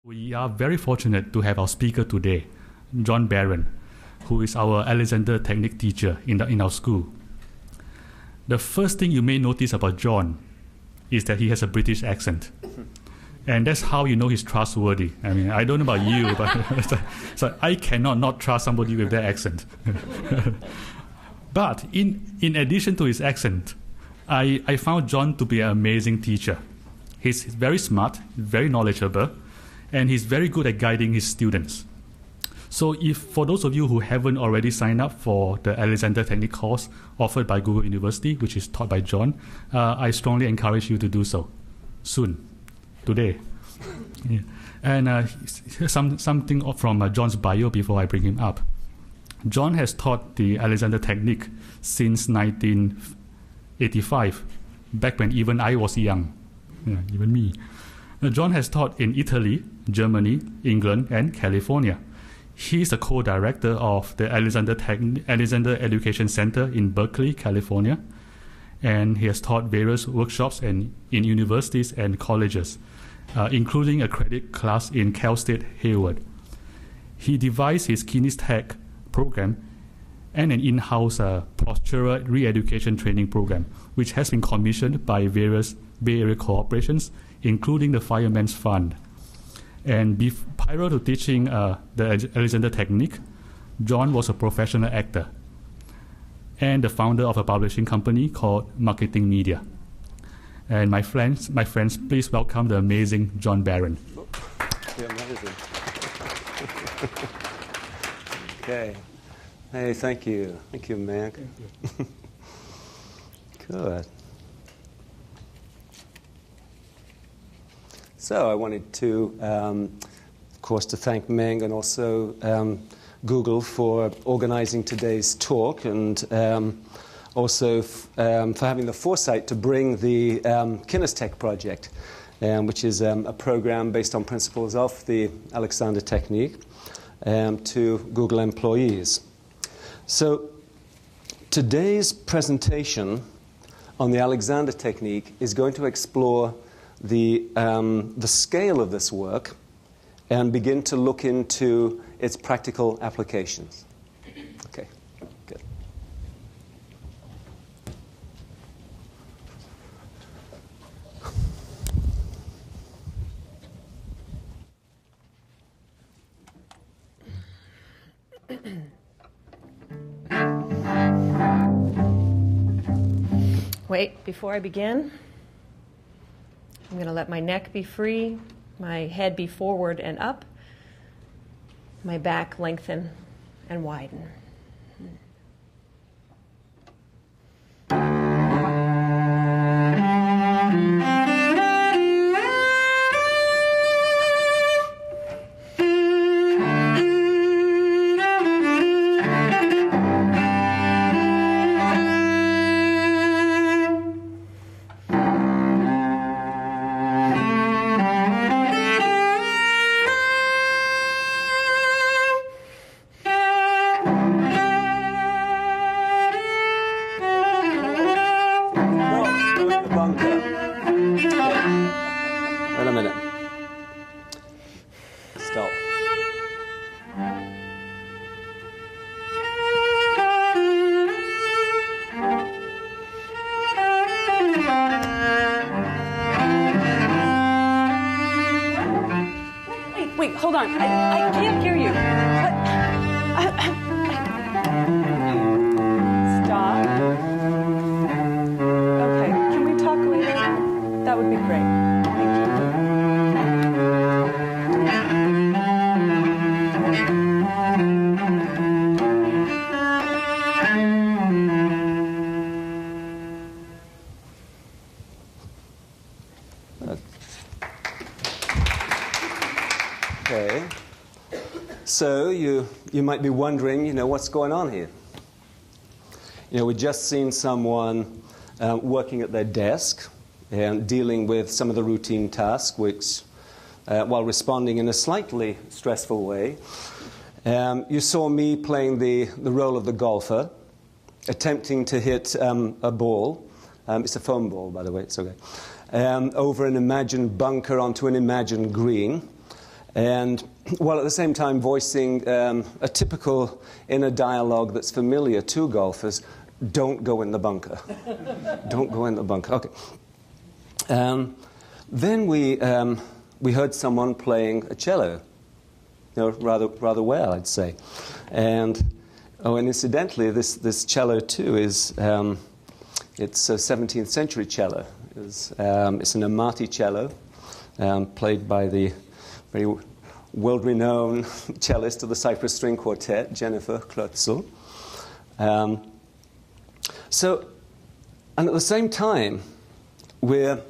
We are very fortunate to have our speaker today, John Barron, who is our Alexander Technique teacher in our school. The first thing you may notice about John is that he has a British accent. And that's how you know he's trustworthy. I mean, I don't know about you, but so I cannot not trust somebody with that accent. But in addition to his accent, I found John to be an amazing teacher. He's very smart, very knowledgeable, and he's very good at guiding his students. So if for those of you who haven't already signed up for the Alexander Technique course offered by Google University, which is taught by John, I strongly encourage you to do so soon, today. Yeah. And here's something from John's bio before I bring him up. John has taught the Alexander Technique since 1985, back when even I was young, even me. John has taught in Italy, Germany, England, and California. He's the co-director of the Alexander Education Center in Berkeley, California, and he has taught various workshops in universities and colleges, including a credit class in Cal State Hayward. He devised his Kinestech program and an in-house postural re-education training program, which has been commissioned by various Bay Area corporations, including the Fireman's Fund. And prior to teaching the Alexander Technique, John was a professional actor and the founder of a publishing company called Marketing Media. And my friends, please welcome the amazing John Barron. You're amazing. Okay. Hey, thank you. Thank you, Mac. Good. So I wanted to, of course, to thank Meng and also Google for organizing today's talk, and also for having the foresight to bring the Kinestech project, which is a program based on principles of the Alexander Technique, to Google employees. So today's presentation on the Alexander Technique is going to explore the scale of this work and begin to look into its practical applications. Okay, good. Wait, before I begin, I'm going to let my neck be free, my head be forward and up, my back lengthen and widen. Hold on, I can't hear you. Stop. Okay, can we talk later? That would be great. Thank Okay. So you might be wondering, what's going on here? We've just seen someone working at their desk and dealing with some of the routine tasks, which, while responding in a slightly stressful way. You saw me playing the role of the golfer, attempting to hit a ball. It's a foam ball, by the way, it's okay. Over an imagined bunker onto an imagined green. And while at the same time voicing a typical inner dialogue that's familiar to golfers, don't go in the bunker. Don't go in the bunker. Okay. Then we heard someone playing a cello, rather well, I'd say. And incidentally, this cello too is it's a 17th century cello. It's an Amati cello, played by the very world-renowned cellist of the Cypress String Quartet, Jennifer Klotzel. And at the same time, we're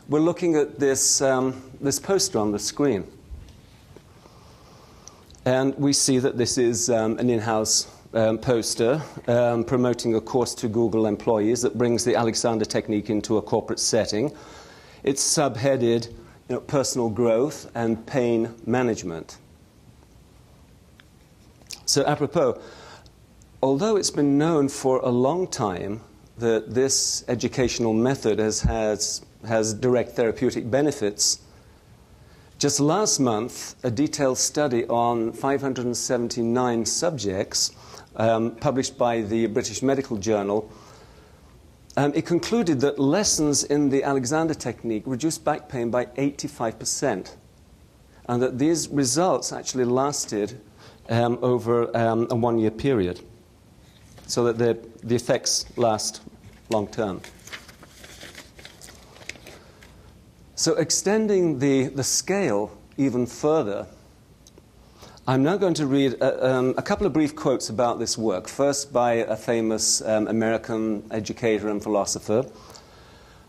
looking at this poster on the screen. And we see that this is an in-house poster promoting a course to Google employees that brings the Alexander technique into a corporate setting. It's subheaded, personal growth and pain management. So apropos, although it's been known for a long time that this educational method has direct therapeutic benefits, just last month, a detailed study on 579 subjects, published by the British Medical Journal, it concluded that lessons in the Alexander technique reduced back pain by 85%, and that these results actually lasted over a one-year period, so that the effects last long term. So extending the scale even further, I'm now going to read a couple of brief quotes about this work. First by a famous American educator and philosopher,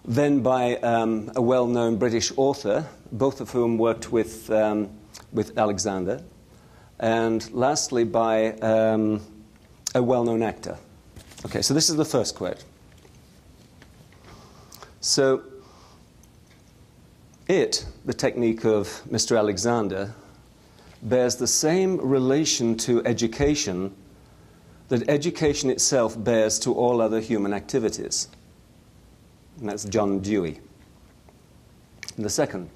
then by a well-known British author, both of whom worked with Alexander, and lastly by a well-known actor. Okay, so this is the first quote. So, the technique of Mr. Alexander, bears the same relation to education that education itself bears to all other human activities. And that's John Dewey. And the second,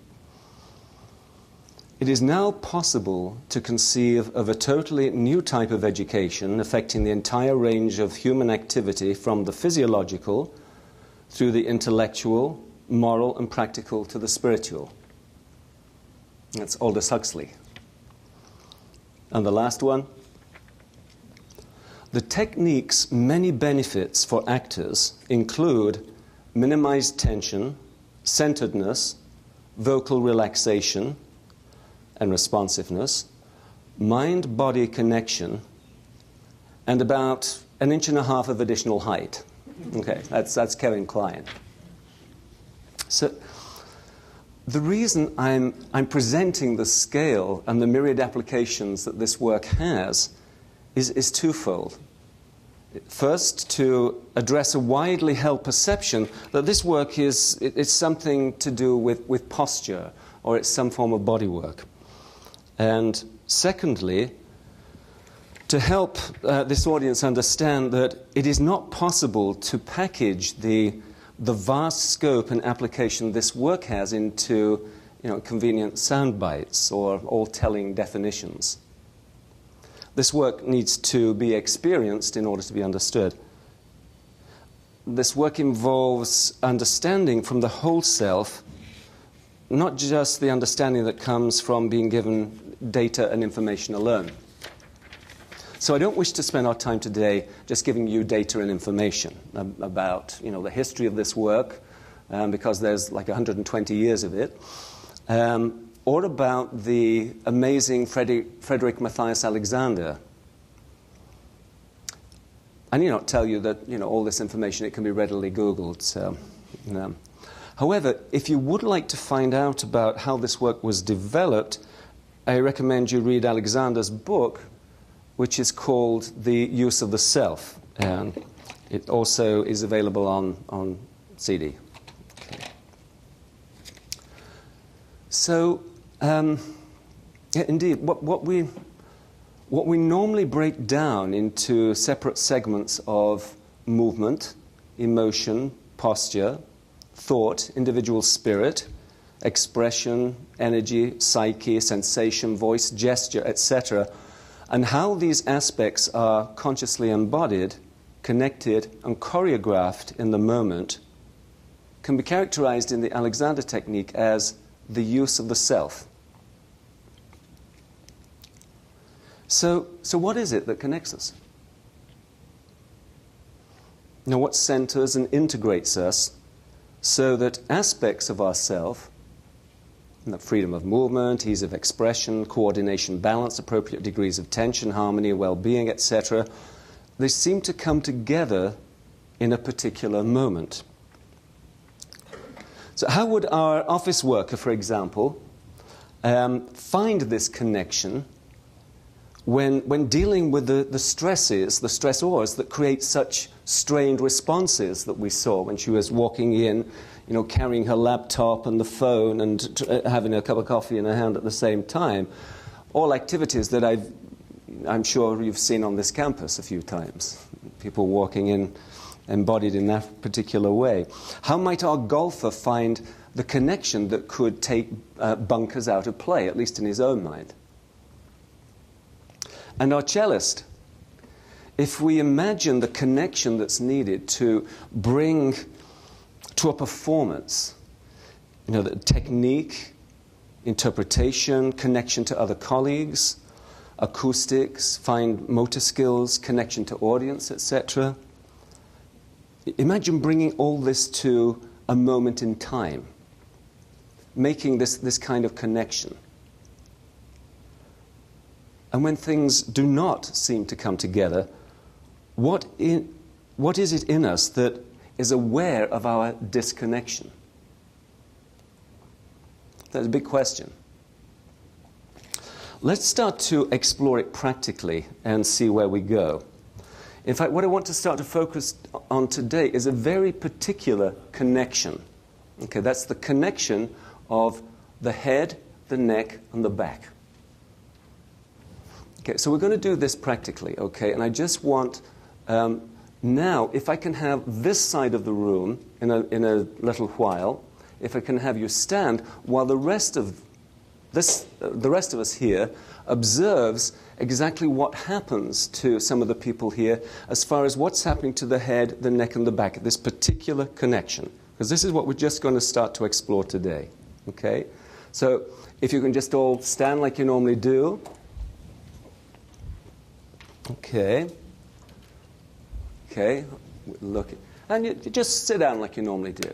it is now possible to conceive of a totally new type of education affecting the entire range of human activity from the physiological through the intellectual, moral and practical to the spiritual. That's Aldous Huxley. And the last one, the technique's many benefits for actors include minimized tension, centeredness, vocal relaxation and responsiveness, mind-body connection, and about 1.5 inches of additional height. Okay, that's Kevin Kline. So the reason I'm presenting the scale and the myriad applications that this work has is twofold. First, to address a widely held perception that this work is something to do with posture, or it's some form of body work. And secondly, to help this audience understand that it is not possible to package the vast scope and application this work has into convenient sound bites or all-telling definitions. This work needs to be experienced in order to be understood. This work involves understanding from the whole self, not just the understanding that comes from being given data and information alone. So I don't wish to spend our time today just giving you data and information about the history of this work, because there's like 120 years of it, or about the amazing Frederick Matthias Alexander. I need not tell you that all this information, it can be readily Googled. So, However, if you would like to find out about how this work was developed, I recommend you read Alexander's book, which is called The Use of the Self, and it also is available on CD. Okay. So, indeed, what we normally break down into separate segments of movement, emotion, posture, thought, individual spirit, expression, energy, psyche, sensation, voice, gesture, etc., and how these aspects are consciously embodied, connected, and choreographed in the moment can be characterized in the Alexander technique as the use of the self. So what is it that connects us? Now, what centers and integrates us so that aspects of ourself, freedom of movement, ease of expression, coordination, balance, appropriate degrees of tension, harmony, well-being, etc., they seem to come together in a particular moment. So how would our office worker, for example, find this connection when dealing with the stresses, the stressors that create such strained responses that we saw when she was walking in, carrying her laptop and the phone and having a cup of coffee in her hand at the same time? All activities that I'm sure you've seen on this campus a few times. People walking in embodied in that particular way. How might our golfer find the connection that could take bunkers out of play, at least in his own mind? And our cellist, if we imagine the connection that's needed to bring to a performance, the technique, interpretation, connection to other colleagues, acoustics, fine motor skills, connection to audience, etc. Imagine bringing all this to a moment in time, making this kind of connection. And when things do not seem to come together, what is it in us that is aware of our disconnection? That's a big question. Let's start to explore it practically and see where we go. In fact, what I want to start to focus on today is a very particular connection. Okay, that's the connection of the head, the neck, and the back. Okay, so we're going to do this practically, okay? And I just want, now, if I can have this side of the room in a little while, if I can have you stand while the rest of us here observes exactly what happens to some of the people here as far as what's happening to the head, the neck, and the back, this particular connection. Because this is what we're just going to start to explore today, okay? So if you can just all stand like you normally do. Okay. Okay. Look. And you just sit down like you normally do.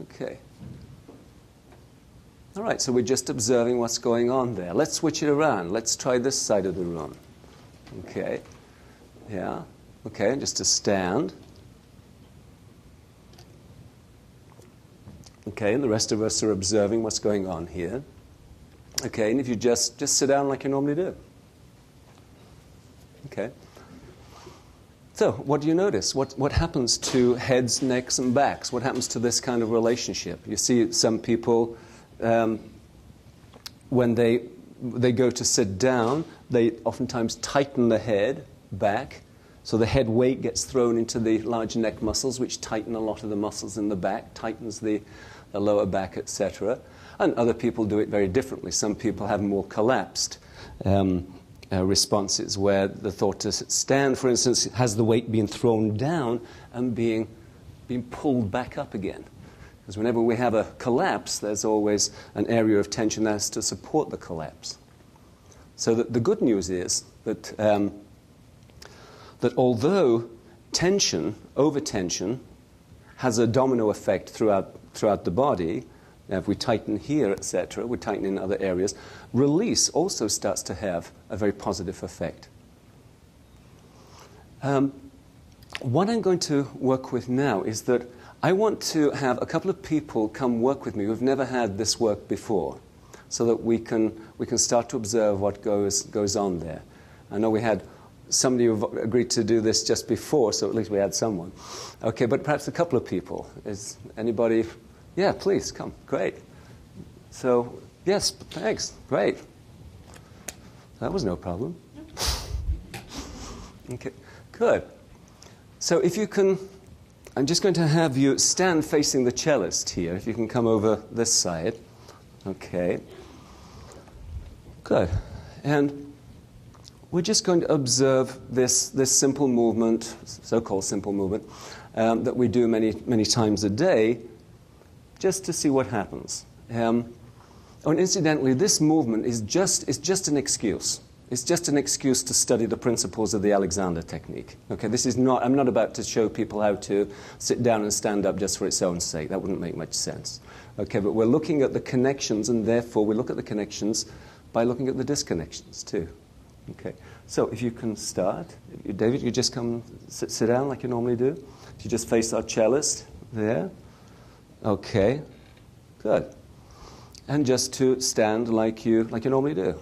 Okay. All right, so we're just observing what's going on there. Let's switch it around. Let's try this side of the room. Okay. Yeah. Okay, just to stand. Okay, and the rest of us are observing what's going on here. Okay, and if you just sit down like you normally do. Okay. So, what do you notice? What happens to heads, necks, and backs? What happens to this kind of relationship? You see some people, when they go to sit down, they oftentimes tighten the head back, so the head weight gets thrown into the large neck muscles, which tighten a lot of the muscles in the back, tightens the lower back, etc. And other people do it very differently. Some people have more collapsed responses where the thought to stand, for instance, has the weight being thrown down and being pulled back up again. Because whenever we have a collapse, there's always an area of tension that has to support the collapse. So the good news is that, that although tension, over-tension, has a domino effect throughout the body, if we tighten here, etc., we tighten in other areas, release also starts to have a very positive effect. What I'm going to work with now is that I want to have a couple of people come work with me who've never had this work before, so that we can start to observe what goes on there. I know we had somebody who agreed to do this just before, so at least we had someone. Okay, but perhaps a couple of people. Is anybody? Yeah, please, come. Great. So, yes, thanks. Great. That was no problem. Okay, good. So if you can I'm just going to have you stand facing the cellist here. If you can come over this side. Okay. Good. And we're just going to observe this simple movement, so-called simple movement, that we do many times a day, just to see what happens. And incidentally, this movement is just an excuse. It's just an excuse to study the principles of the Alexander technique. Okay, I'm not about to show people how to sit down and stand up just for its own sake. That wouldn't make much sense. Okay, but we're looking at the connections, and therefore we look at the connections by looking at the disconnections too. Okay, so if you can start. David, you just come sit down like you normally do. If you just face our cellist there. Okay, good. And just to stand like you normally do.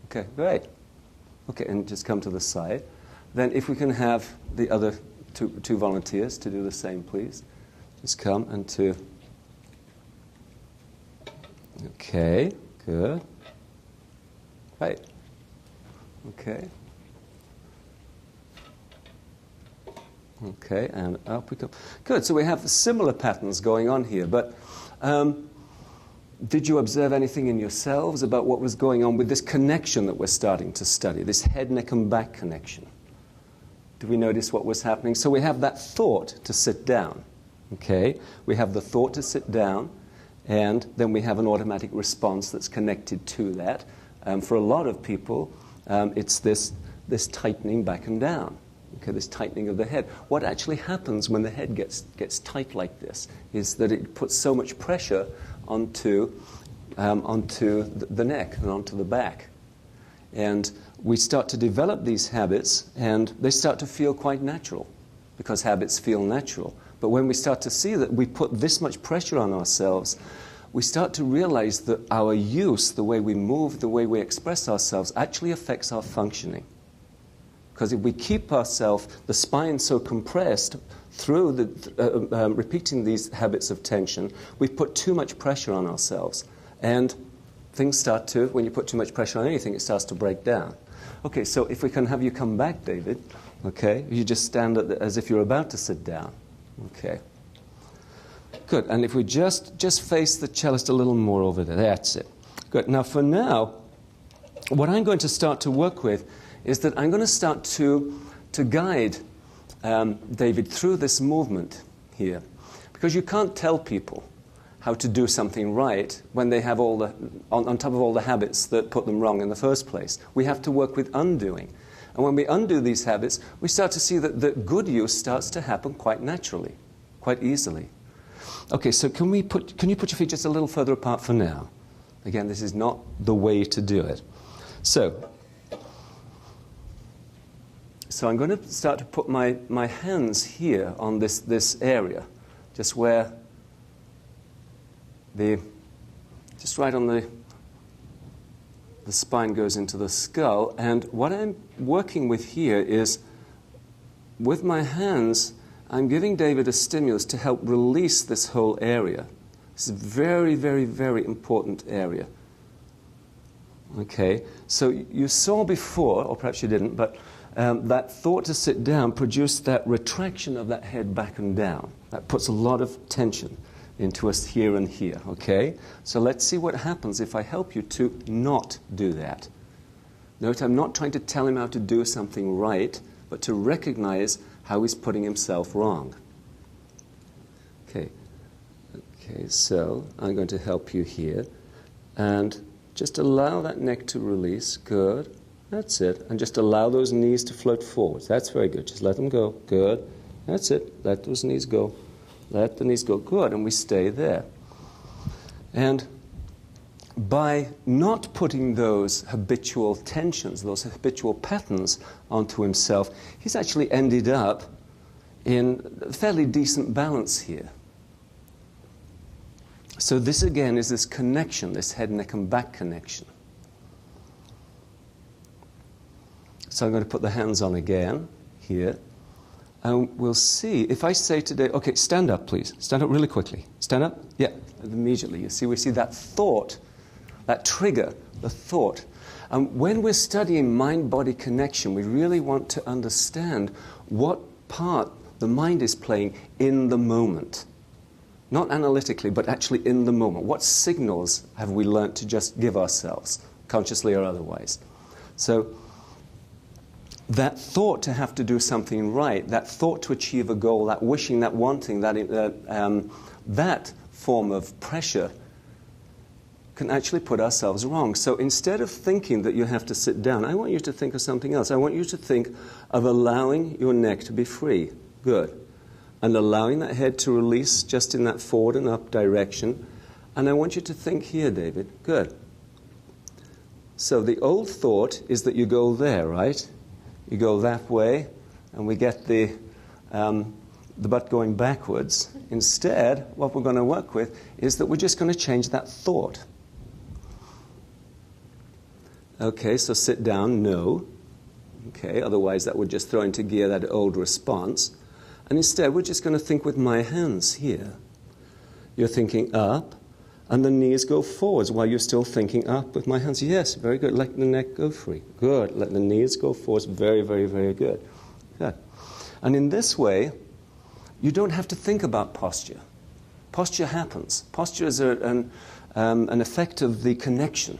Okay, great. Okay, and just come to the side. Then if we can have the other two volunteers to do the same, please. Just come and to... Okay, good. Right. Okay. Okay, and up we come. Good, so we have similar patterns going on here, but... did you observe anything in yourselves about what was going on with this connection that we're starting to study, this head, neck, and back connection? Do we notice what was happening? So we have that thought to sit down, okay? We have the thought to sit down, and then we have an automatic response that's connected to that. For a lot of people, it's this tightening back and down, okay, this tightening of the head. What actually happens when the head gets tight like this is that it puts so much pressure onto the neck and onto the back. And we start to develop these habits, and they start to feel quite natural, because habits feel natural. But when we start to see that we put this much pressure on ourselves, we start to realize that our use, the way we move, the way we express ourselves, actually affects our functioning. Because if we keep ourselves, the spine so compressed through repeating these habits of tension, we've put too much pressure on ourselves. And things start to, when you put too much pressure on anything, it starts to break down. Okay, so if we can have you come back, David, okay, you just stand as if you're about to sit down. Okay. Good, and if we just face the cellist a little more over there, that's it. Good, now for now, what I'm going to start to work with is that I'm going to start to guide David through this movement here. Because you can't tell people how to do something right when they have all on top of all the habits that put them wrong in the first place. We have to work with undoing. And when we undo these habits, we start to see that the good use starts to happen quite naturally, quite easily. Okay, so can you put your feet just a little further apart for now? Again, this is not the way to do it. So I'm going to start to put my hands here on this area, just where just right on the spine goes into the skull. And what I'm working with here is, with my hands, I'm giving David a stimulus to help release this whole area. This is a very, very, very important area. Okay, so you saw before, or perhaps you didn't, but that thought to sit down produced that retraction of that head back and down. That puts a lot of tension into us here and here, okay? So let's see what happens if I help you to not do that. Note, I'm not trying to tell him how to do something right, but to recognize how he's putting himself wrong. Okay, so I'm going to help you here. And just allow that neck to release. Good. That's it. And just allow those knees to float forwards. That's very good. Just let them go. Good. That's it. Let those knees go. Let the knees go. Good. And we stay there. And by not putting those habitual tensions, those habitual patterns onto himself, he's actually ended up in a fairly decent balance here. So this again is this connection, this head, neck, and back connection. So I'm going to put the hands on again here. And we'll see. If I say today, okay, stand up, please. Stand up really quickly. Stand up. Yeah, immediately. You see, we see that thought, that trigger, the thought. And when we're studying mind-body connection, we really want to understand what part The mind is playing in the moment. Not analytically, but actually in the moment. What signals have we learnt to just give ourselves, consciously or otherwise? So that thought to have to do something right, that thought to achieve a goal, that wishing, that wanting, that form of pressure can actually put ourselves wrong. So instead of thinking that you have to sit down, I want you to think of something else. I want you to think of allowing your neck to be free. Good. And allowing that head to release just in that forward and up direction. And I want you to think here, David. Good. So the old thought is that you go there, right? You go that way, and we get the butt going backwards. Instead, what we're going to work with is that we're just going to change that thought. Okay, so sit down, no. Okay, otherwise that would just throw into gear that old response. And instead, we're just going to think with my hands here. You're thinking up, and the knees go forwards while you're still thinking up with my hands. Yes, very good. Let the neck go free. Good. Let the knees go forwards. Very, very, very good. Good. And in this way, you don't have to think about posture. Posture happens. Posture is an effect of the connection.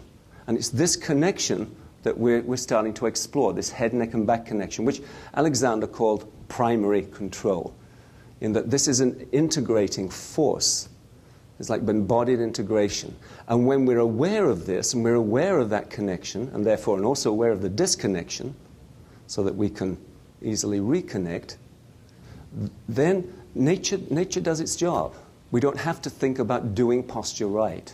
And it's this connection that we're starting to explore, this head, neck, and back connection, which Alexander called primary control, in that this is an integrating force. It's like embodied integration. And when we're aware of this, and we're aware of that connection, and therefore and also aware of the disconnection, so that we can easily reconnect, then nature does its job. We don't have to think about doing posture right.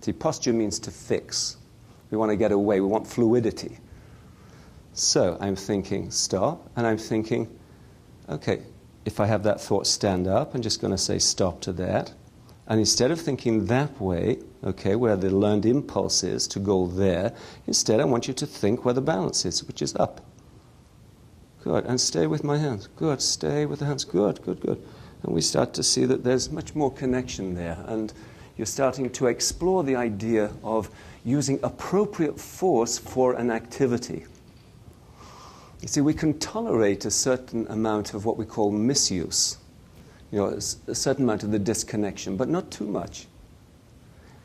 See, posture means to fix. We want to get away. We want fluidity. So I'm thinking stop, and I'm thinking, okay, if I have that thought stand up, I'm just going to say stop to that. And instead of thinking that way, okay, where the learned impulse is to go there, instead I want you to think where the balance is, which is up. Good, and stay with my hands. Good, stay with the hands. Good, good, good. And we start to see that there's much more connection there. And you're starting to explore the idea of using appropriate force for an activity. You see, we can tolerate a certain amount of what we call misuse, a certain amount of the disconnection, but not too much.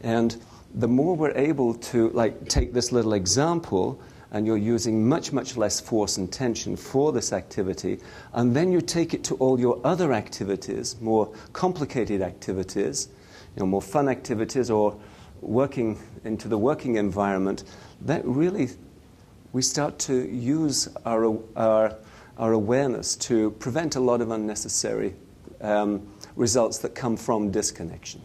And the more we're able to, take this little example, and you're using much, much less force and tension for this activity, and then you take it to all your other activities, more complicated activities, more fun activities, or working into the working environment, that really we start to use our awareness to prevent a lot of unnecessary results that come from disconnection.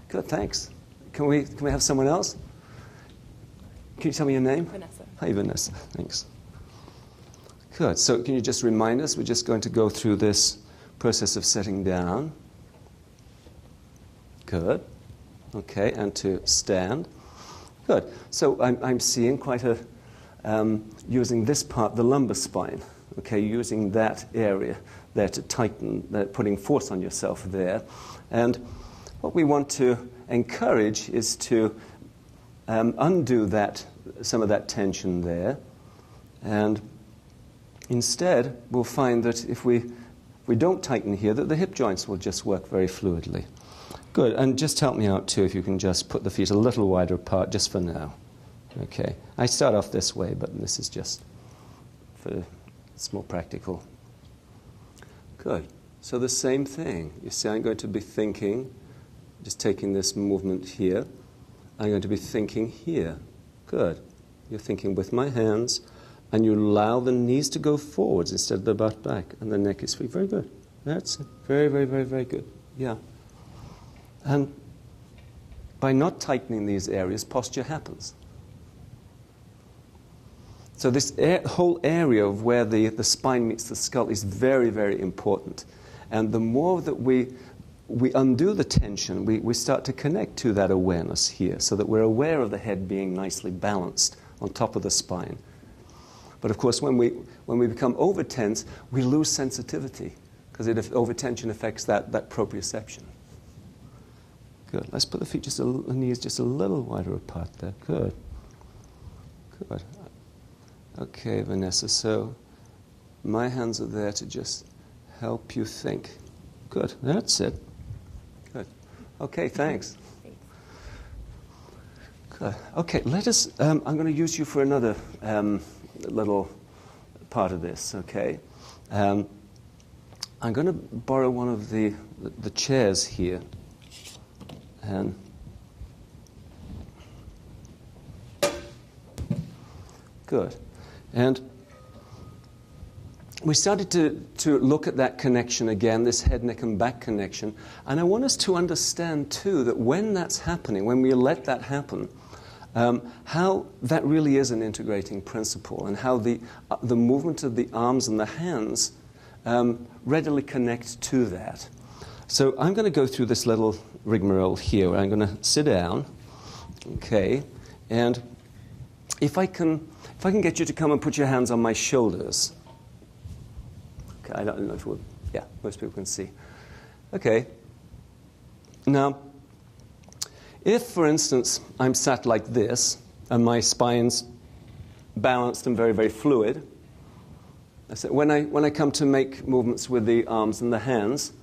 Good, thanks. Can we have someone else? Can you tell me your name? Vanessa. Hi, Vanessa. Thanks. Good. So can you just remind us, we're just going to go through this process of sitting down. Good. Okay, and to stand. Good. So I'm seeing quite a, using this part, the lumbar spine, okay, using that area there to tighten, putting force on yourself there. And what we want to encourage is to undo some of that tension there. And instead, we'll find that if we don't tighten here, that the hip joints will just work very fluidly. Good, and just help me out too if you can just put the feet a little wider apart just for now. Okay, I start off this way, but this is just it's more practical. Good, so the same thing. You see, I'm going to be thinking, just taking this movement here, I'm going to be thinking here. Good, you're thinking with my hands, and you allow the knees to go forwards instead of the butt back, and the neck is free. Very good, that's it. Very, very, very, very good, yeah. And by not tightening these areas, posture happens. So this whole area of where the spine meets the skull is very, very important. And the more that we undo the tension, we start to connect to that awareness here, so that we're aware of the head being nicely balanced on top of the spine. But of course, when we become over-tense, we lose sensitivity, because over-tension affects that proprioception. Good. Let's put the feet the knees just a little wider apart there. Good. Good. Okay, Vanessa, so my hands are there to just help you think. Good, that's it. Good. Okay, thanks. Good. Okay, let us, I'm going to use you for another little part of this, okay? I'm going to borrow one of the chairs here. And good. And we started to look at that connection again, this head, neck, and back connection. And I want us to understand, too, that when that's happening, when we let that happen, how that really is an integrating principle, and how the movement of the arms and the hands readily connect to that. So I'm going to go through this little rigmarole here, where I'm going to sit down, okay, and if I can get you to come and put your hands on my shoulders. Okay, I don't know if yeah, most people can see. Okay. Now, if, for instance, I'm sat like this, and my spine's balanced and very, very fluid, when I come to make movements with the arms and the hands,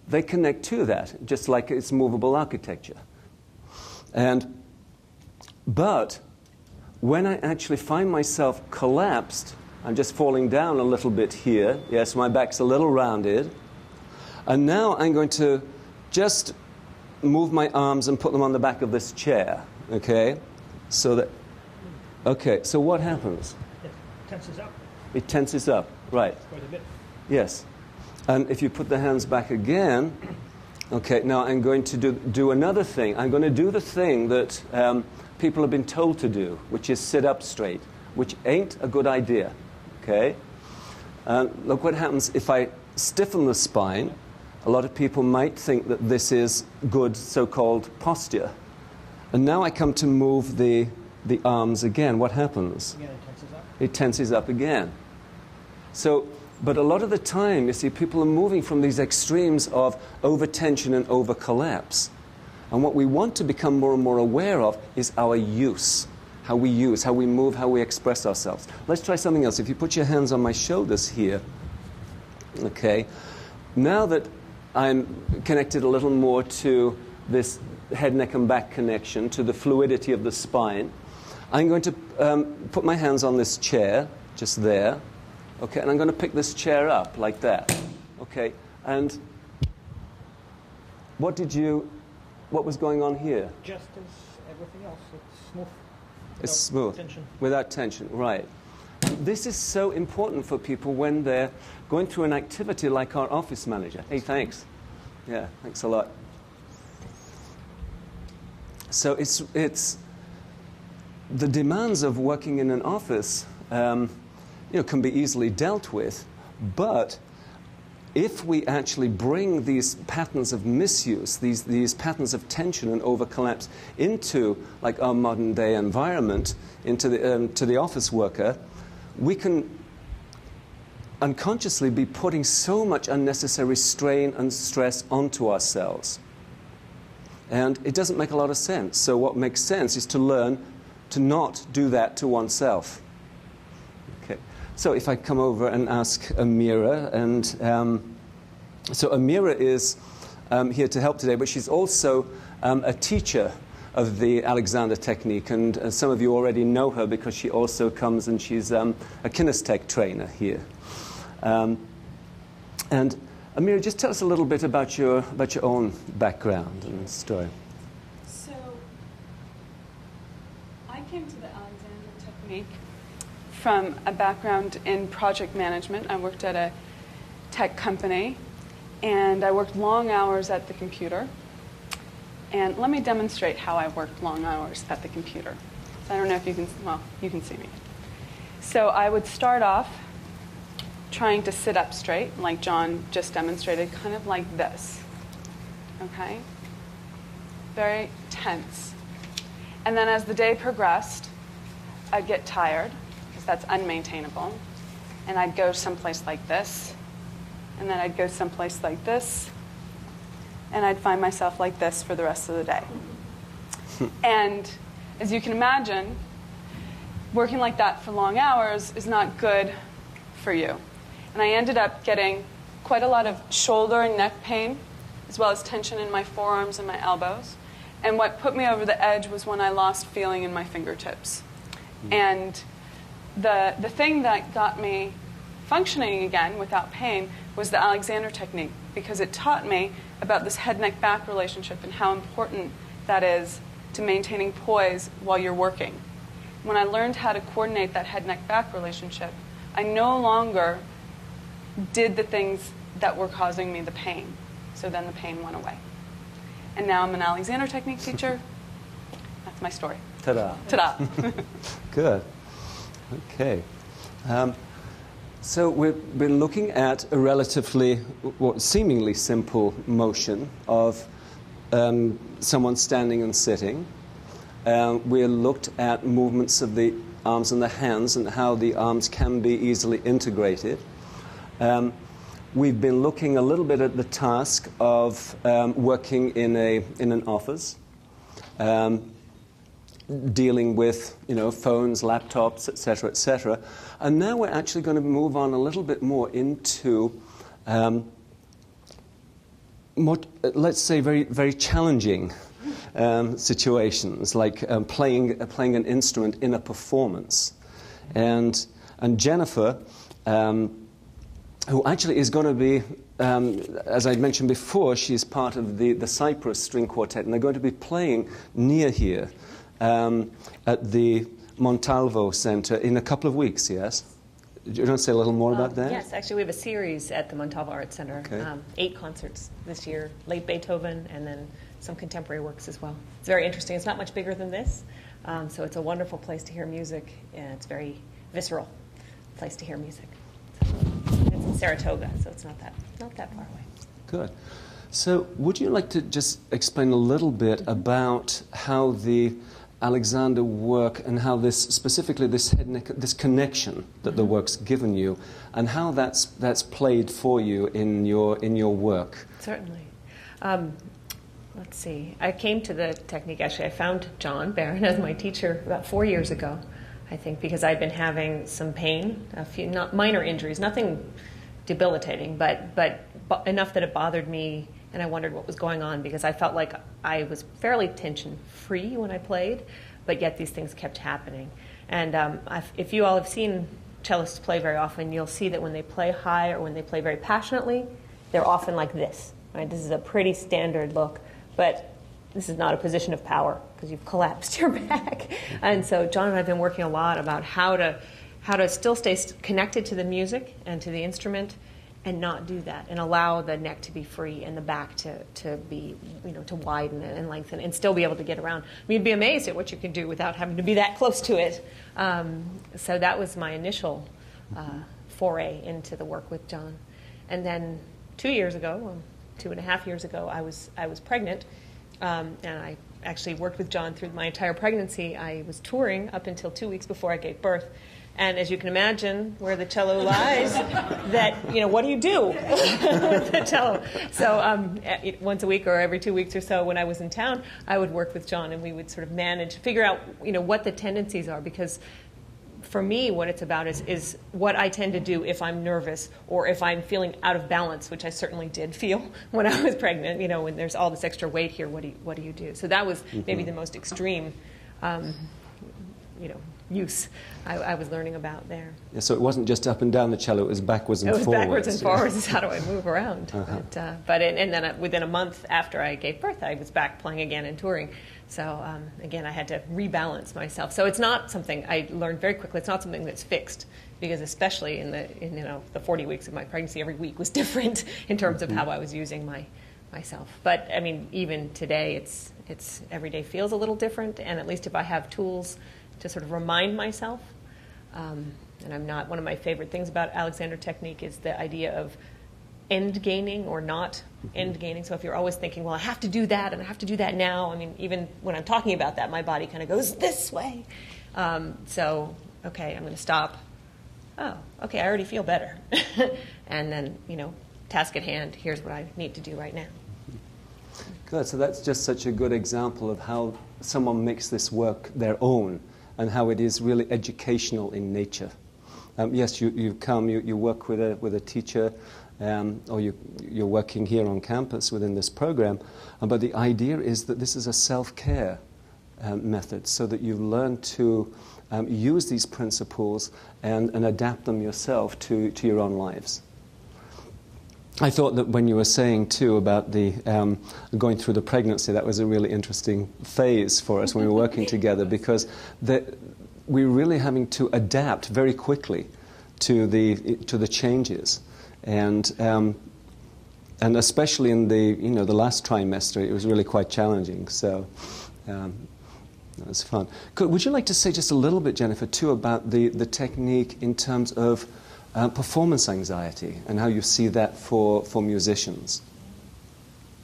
they connect to that, just like it's movable architecture. But when I actually find myself collapsed, I'm just falling down a little bit here. Yes, my back's a little rounded. And now I'm going to just move my arms and put them on the back of this chair, okay? So what happens? It tenses up. It tenses up, right. Quite a bit. Yes. And if you put the hands back again, okay, now I'm going to do another thing. I'm going to do the thing that people have been told to do, which is sit up straight, which ain't a good idea, okay? Look what happens if I stiffen the spine. A lot of people might think that this is good so-called posture. And now I come to move the arms again. What happens? Again, it tenses up. It tenses up again. So, but a lot of the time, you see, people are moving from these extremes of over-tension and over-collapse. And what we want to become more and more aware of is our use, how we use, how we move, how we express ourselves. Let's try something else. If you put your hands on my shoulders here, okay, now that I'm connected a little more to this head, neck, and back connection, to the fluidity of the spine, I'm going to put my hands on this chair, just there, okay, and I'm going to pick this chair up like that, okay, and what was going on here? Just as everything else, it's smooth. It's smooth. Tension. Without tension, right. This is so important for people when they're going through an activity like our office manager. Hey, thanks. Yeah, thanks a lot. So it's the demands of working in an office, can be easily dealt with, but if we actually bring these patterns of misuse, these patterns of tension and over-collapse into like our modern day environment, into to the office worker, we can unconsciously be putting so much unnecessary strain and stress onto ourselves. And it doesn't make a lot of sense. So what makes sense is to learn to not do that to oneself. Okay. So if I come over and ask Amira, and so Amira is here to help today, but she's also a teacher of the Alexander technique, and some of you already know her because she also comes and she's a kinestech trainer here. And Amira, just tell us a little bit about your own background and story. So, I came to the Alexander technique from a background in project management. I worked at a tech company, and I worked long hours at the computer. And let me demonstrate how I worked long hours at the computer. So I don't know if you can, well, you can see me. So I would start off trying to sit up straight, like John just demonstrated, kind of like this, okay? Very tense. And then as the day progressed, I'd get tired, because that's unmaintainable, and I'd go someplace like this, and then I'd go someplace like this, and I'd find myself like this for the rest of the day. And as you can imagine, working like that for long hours is not good for you. And I ended up getting quite a lot of shoulder and neck pain, as well as tension in my forearms and my elbows. And what put me over the edge was when I lost feeling in my fingertips. And the thing that got me functioning again without pain was the Alexander technique, because it taught me about this head-neck-back relationship and how important that is to maintaining poise while you're working. When I learned how to coordinate that head-neck-back relationship, I no longer did the things that were causing me the pain. So then the pain went away. And now I'm an Alexander technique teacher. That's my story. Ta-da. Ta-da. Good. Okay. So we've been looking at a relatively, seemingly simple motion of someone standing and sitting. We looked at movements of the arms and the hands and how the arms can be easily integrated. We've been looking a little bit at the task of working in an office, dealing with phones, laptops, etc., etc. And now we're actually going to move on a little bit more into let's say very very challenging situations, like playing an instrument in a performance. And Jennifer, who actually is going to be, as I mentioned before, she's part of the Cyprus String Quartet, and they're going to be playing near here at the Montalvo Center in a couple of weeks, yes? Do you want to say a little more about that? Yes, actually we have a series at the Montalvo Arts Center. Okay. 8 concerts this year, late Beethoven, and then some contemporary works as well. It's very interesting. It's not much bigger than this, so it's a wonderful place to hear music, and it's a very visceral place to hear music. It's in Saratoga, so it's not that far away. Good. So would you like to just explain a little bit about how the Alexander work and how this connection that the work's given you, and how that's played for you in your work? Certainly. Let's see. I came to the technique, actually, I found John Barron as my teacher about 4 years ago, I think, because I'd been having some pain, a few not minor injuries, nothing debilitating, but enough that it bothered me, and I wondered what was going on, because I felt like I was fairly tension-free when I played, but yet these things kept happening. And if you all have seen cellists play very often, you'll see that when they play high or when they play very passionately, they're often like this. Right? This is a pretty standard look, but this is not a position of power because you've collapsed your back. And so John and I have been working a lot about how to still stay connected to the music and to the instrument and not do that, and allow the neck to be free and the back to be, to widen and lengthen and still be able to get around. I mean, you'd be amazed at what you can do without having to be that close to it. So that was my initial foray into the work with John. And then 2 years ago, 2.5 years ago, I was pregnant, and I actually worked with John through my entire pregnancy. I was touring up until 2 weeks before I gave birth. And as you can imagine, where the cello lies, what do you do with the cello? So once a week or every 2 weeks or so when I was in town, I would work with John, and we would sort of figure out, what the tendencies are. Because for me, what it's about is what I tend to do if I'm nervous or if I'm feeling out of balance, which I certainly did feel when I was pregnant. When there's all this extra weight here, what do you do? So that was maybe the most extreme, use I was learning about there. Yeah, so it wasn't just up and down the cello; it was backwards and forwards. It was backwards and forwards. Is how do I move around? And then within a month after I gave birth, I was back playing again and touring. So again, I had to rebalance myself. So it's not something I learned very quickly. It's not something that's fixed, because especially in the 40 weeks of my pregnancy, every week was different in terms of how I was using myself. But I mean, even today, it's every day feels a little different. And at least if I have tools to sort of remind myself, and I'm not, one of my favorite things about Alexander technique is the idea of end gaining or not end gaining. So if you're always thinking, well, I have to do that and I have to do that now, I mean, even when I'm talking about that, my body kind of goes this way. So, okay, I'm going to stop. Oh, okay, I already feel better. And then, task at hand, here's what I need to do right now. Good. So that's just such a good example of how someone makes this work their own, and how it is really educational in nature. Yes, you come, you work with a teacher, or you're working here on campus within this program, but the idea is that this is a self-care method, so that you learn to use these principles and adapt them yourself to your own lives. I thought that when you were saying, too, about the going through the pregnancy, that was a really interesting phase for us when we were working together, because we're really having to adapt very quickly to the changes, and especially in the last trimester, it was really quite challenging. So that was fun. Would you like to say just a little bit, Jennifer, too, about the technique in terms of performance anxiety and how you see that for musicians?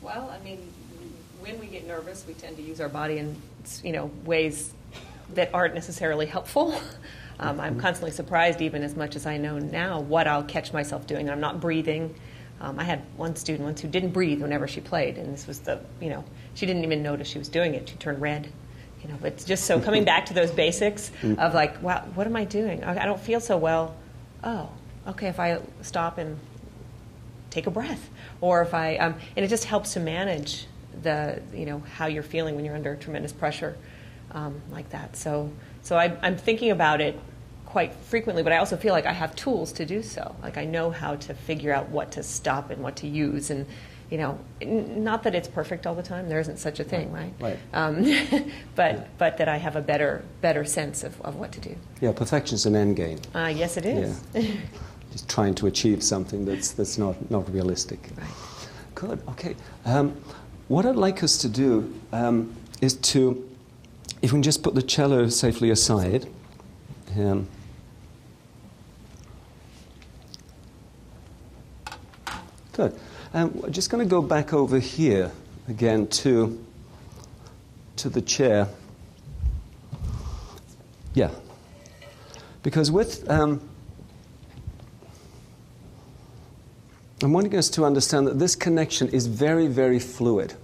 Well, I mean, when we get nervous, we tend to use our body in ways that aren't necessarily helpful. I'm constantly surprised, even as much as I know now, what I'll catch myself doing. I'm not breathing. I had one student once who didn't breathe whenever she played, and this was she didn't even notice she was doing it. She turned red. But just so coming back to those basics of like, wow, what am I doing? I don't feel so well. Oh, okay, if I stop and take a breath, or if I, and it just helps to manage how you're feeling when you're under tremendous pressure like that. So I'm thinking about it quite frequently, but I also feel like I have tools to do so. Like I know how to figure out what to stop and what to use, and not that it's perfect all the time. There isn't such a thing, right? But that I have a better sense of what to do. Yeah, perfection's an end game. Yes, it is. Yeah. Just trying to achieve something that's not realistic. Right. Good. Okay. What I'd like us to do is to, if we can just put the cello safely aside. Good. We're just going to go back over here again to the chair. Yeah. Because I'm wanting us to understand that this connection is very, very fluid.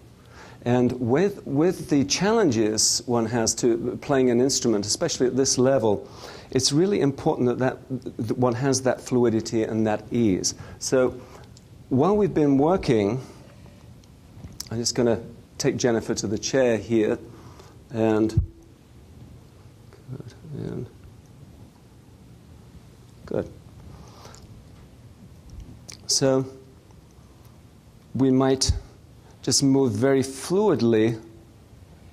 And with the challenges one has to playing an instrument, especially at this level, it's really important that one has that fluidity and that ease. So while we've been working, I'm just going to take Jennifer to the chair here, and good. So we might just move very fluidly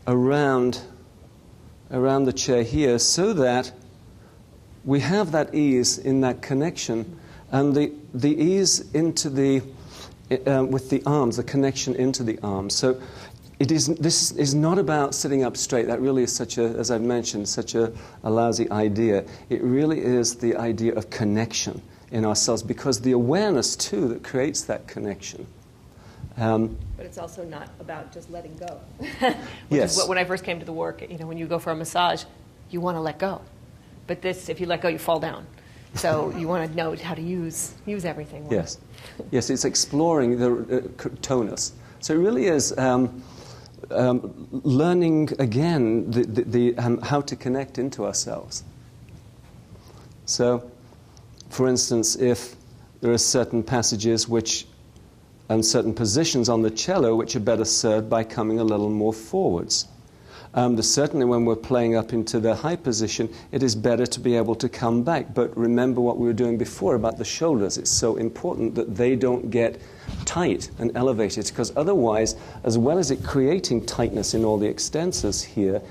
around the chair here, so that we have that ease in that connection, and the ease into with the arms, the connection into the arms. So this is not about sitting up straight. That really is as I've mentioned, such a lousy idea. It really is the idea of connection in ourselves, because the awareness, too, that creates that connection. But it's also not about just letting go. Which yes. is what, when I first came to the work, when you go for a massage, you want to let go. But this, if you let go, you fall down. So you want to know how to use everything. Well. Yes. Yes, it's exploring the tonus. So it really is learning again the how to connect into ourselves. So, for instance, if there are certain passages and certain positions on the cello which are better served by coming a little more forwards. Certainly when we're playing up into the high position, it is better to be able to come back. But remember what we were doing before about the shoulders. It's so important that they don't get tight and elevated, because otherwise, as well as it creating tightness in all the extensors here,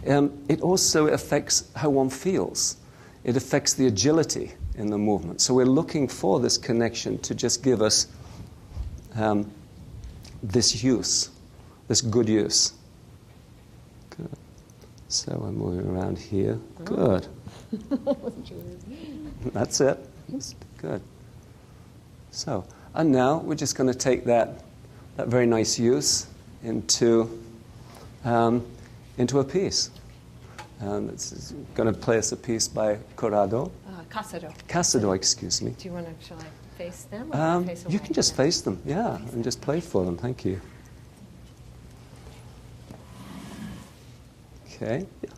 it also affects how one feels. It affects the agility in the movement. So we're looking for this connection to just give us this use, this good use. Good. So we're moving around here. Good. That's it. Good. So, and now we're just going to take that very nice use into a piece. It's going to play us a piece by Corrado. Casado. Casado, excuse me. Do you want to, shall I face them? Or face away? You can just face them, yeah, and just play for them. Thank you. Okay. Yeah.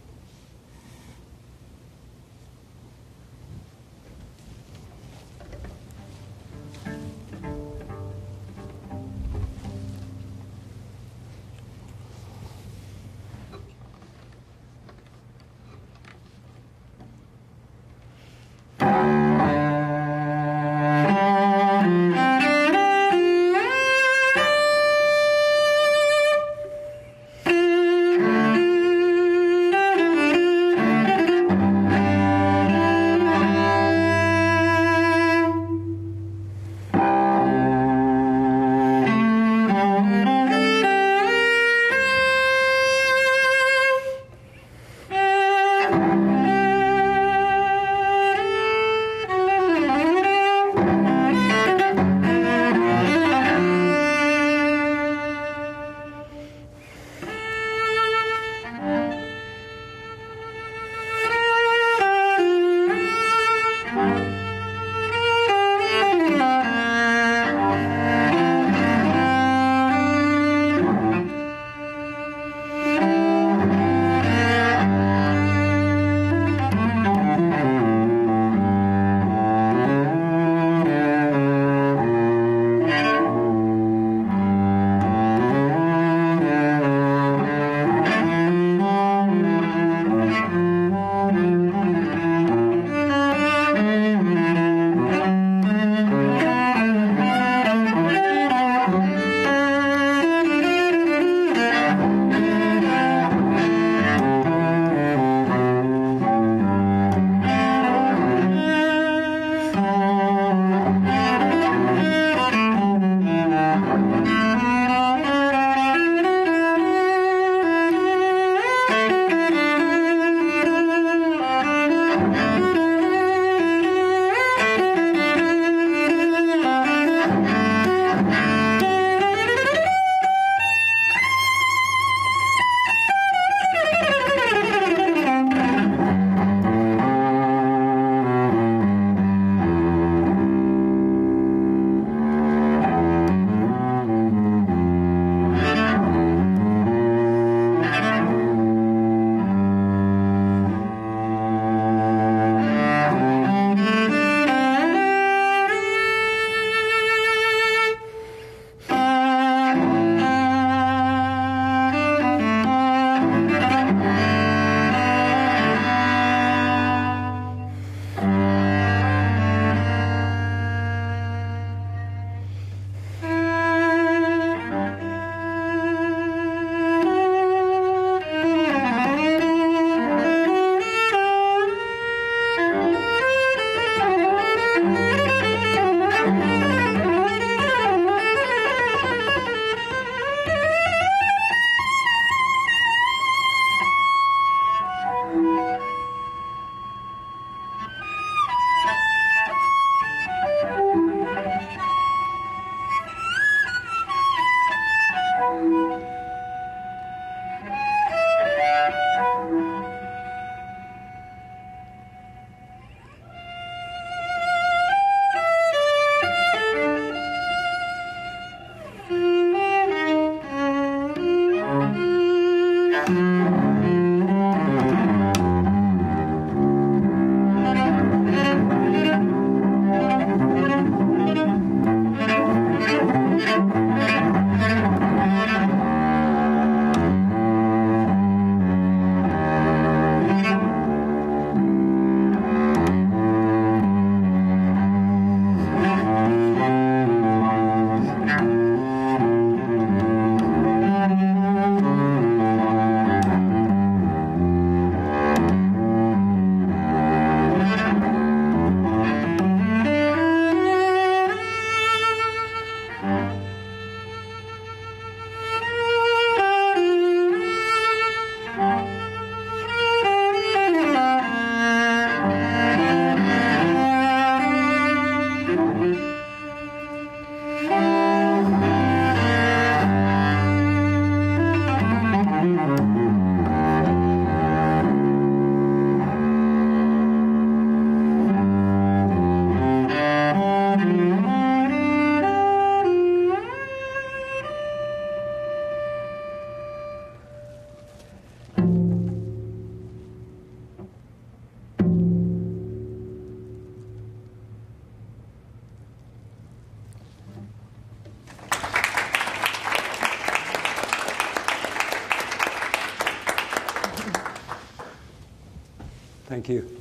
Thank you.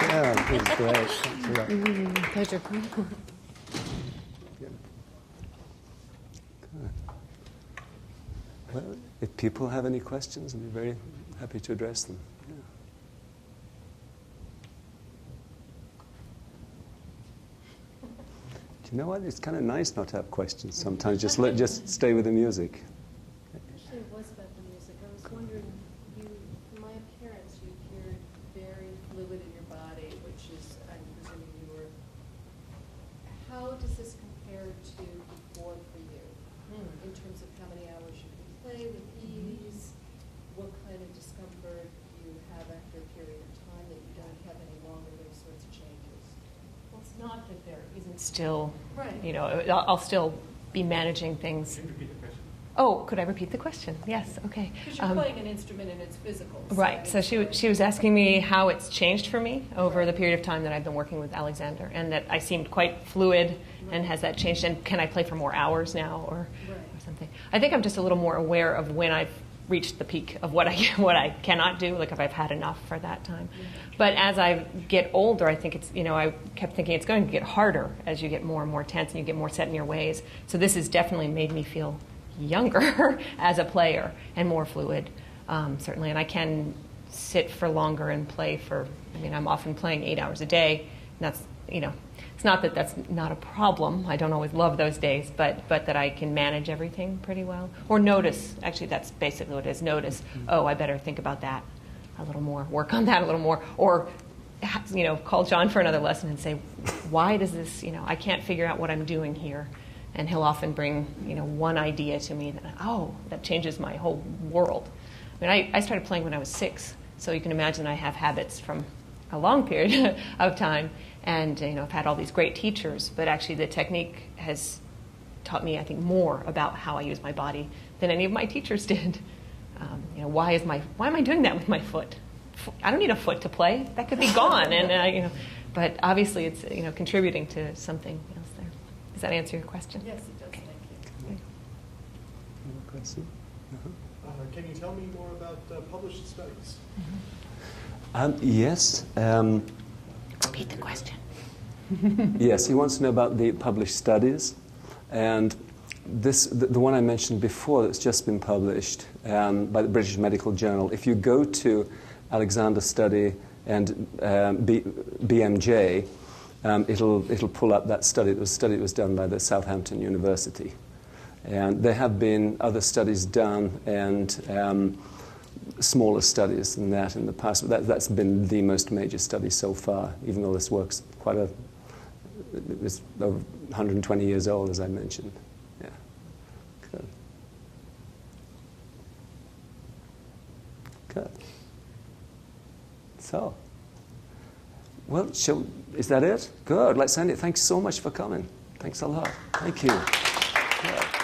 Yeah, it was great. Thanks a lot. Pleasure. Well, if people have any questions, I'd be very happy to address them. Yeah. Do you know what? It's kind of nice not to have questions sometimes. Just stay with the music. Actually, it was about the music. I was wondering, from my appearance, you appeared very fluid in your body, which is, I'm presuming you were. How does this compare to before for you? In terms of how many hours you can play with ease, what kind of discomfort you have after a period of time that you don't have any longer, those sorts of changes? Well, it's not that there isn't still, Right. you know, I'll still be managing things. Can you repeat the question? Oh, could I repeat the question? Yes, okay. Because you're playing an instrument and it's physical. Right. So she was asking me how it's changed for me over the period of time that I've been working with Alexander, and that I seemed quite fluid, and has that changed? And can I play for more hours now, or something? I think I'm just a little more aware of when I've reached the peak of what I cannot do, like if I've had enough for that time. But as I get older, I think it's, you know, I kept thinking it's going to get harder as you get more and more tense and you get more set in your ways. So this has definitely made me feel younger as a player and more fluid, certainly. And I can sit for longer and play for, I mean, I'm often playing 8 hours a day. And that's, you know, it's not that that's not a problem. I don't always love those days, but that I can manage everything pretty well. Or notice, actually that's basically what it is, notice, oh, I better think about that a little more, work on that a little more. Or, you know, call John for another lesson and say, why does this, you know, I can't figure out what I'm doing here. And he'll often bring, you know, one idea to me that, oh, that changes my whole world. I mean, I started playing when I was 6, so you can imagine I have habits from a long period of time. And, you know, I've had all these great teachers, but actually the technique has taught me, I think, more about how I use my body than any of my teachers did. You know, why am I doing that with my foot? I don't need a foot to play. That could be gone. And, you know, but obviously it's, you know, contributing to something else there. Does that answer your question? Yes, it does. Okay. Thank you. Any question? Can you tell me more about published studies? Yes. Repeat the question. Yes, he wants to know about the published studies. And this, the one I mentioned before that's just been published by the British Medical Journal, if you go to Alexander's study and BMJ, it'll pull up that study. It was a study that was done by the Southampton University. And there have been other studies done and smaller studies than that in the past. But that's been the most major study so far, even though this work's it's over 120 years old, as I mentioned. Yeah. Good. Good. So, well, is that it? Good. Let's end it. Thanks so much for coming. Thanks a lot. Thank you. Good.